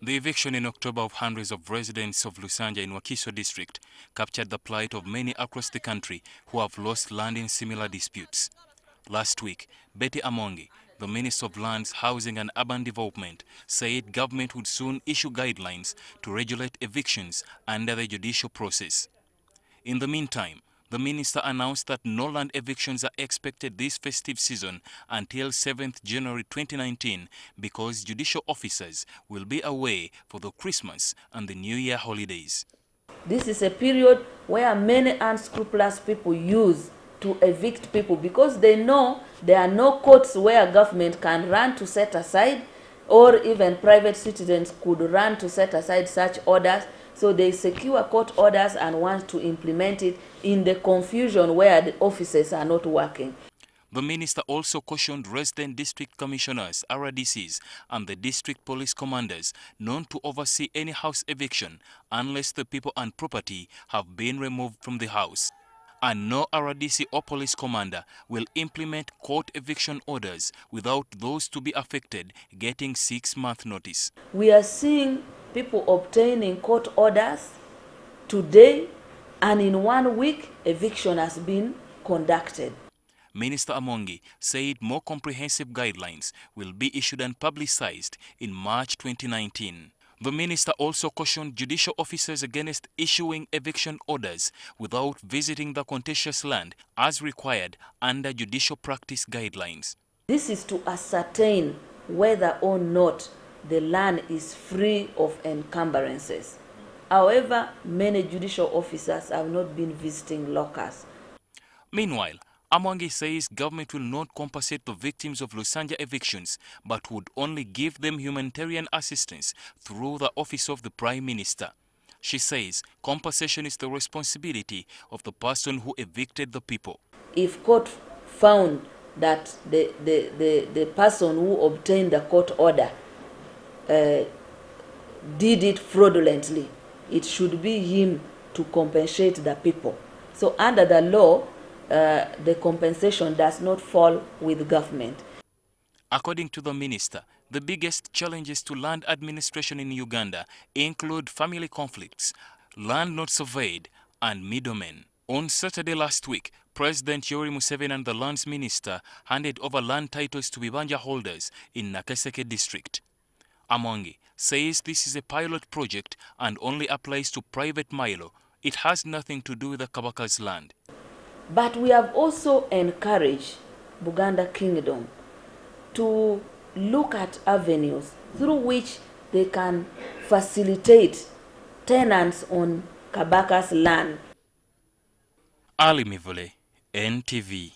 The eviction in October of hundreds of residents of Lusanja in Wakiso district captured the plight of many across the country who have lost land in similar disputes. Last week, Betty Amongi, the Minister of Lands, Housing and Urban Development, said government would soon issue guidelines to regulate evictions under the judicial process. In the meantime, the minister announced that no land evictions are expected this festive season until 7th January 2019 because judicial officers will be away for the Christmas and the New Year holidays. This is a period where many unscrupulous people use to evict people because they know there are no courts where government can run to set aside, or even private citizens could run to set aside such orders. So they secure court orders and want to implement it in the confusion where the officers are not working. The minister also cautioned resident district commissioners, RDCs, and the district police commanders not to oversee any house eviction unless the people and property have been removed from the house. And no RDC or police commander will implement court eviction orders without those to be affected getting 6-month notice. We are seeing people obtaining court orders today, and in 1 week, eviction has been conducted. Minister Amongi said more comprehensive guidelines will be issued and publicized in March 2019. The minister also cautioned judicial officers against issuing eviction orders without visiting the contentious land as required under judicial practice guidelines. This is to ascertain whether or not the land is free of encumbrances. However, many judicial officers have not been visiting locals. Meanwhile, Amongi says government will not compensate the victims of Lusanja evictions, but would only give them humanitarian assistance through the office of the Prime Minister. She says compensation is the responsibility of the person who evicted the people. If court found that the person who obtained the court order did it fraudulently, it should be him to compensate the people. So under the law, the compensation does not fall with government. According to the minister, the biggest challenges to land administration in Uganda include family conflicts, land not surveyed, and middlemen. On Saturday last week, President Yoweri Museveni and the lands minister handed over land titles to Bibanja holders in Nakaseke district. Amongi says this is a pilot project and only applies to private Milo. It has nothing to do with the Kabaka's land. But we have also encouraged Buganda Kingdom to look at avenues through which they can facilitate tenants on Kabaka's land. Ali Mivule, NTV.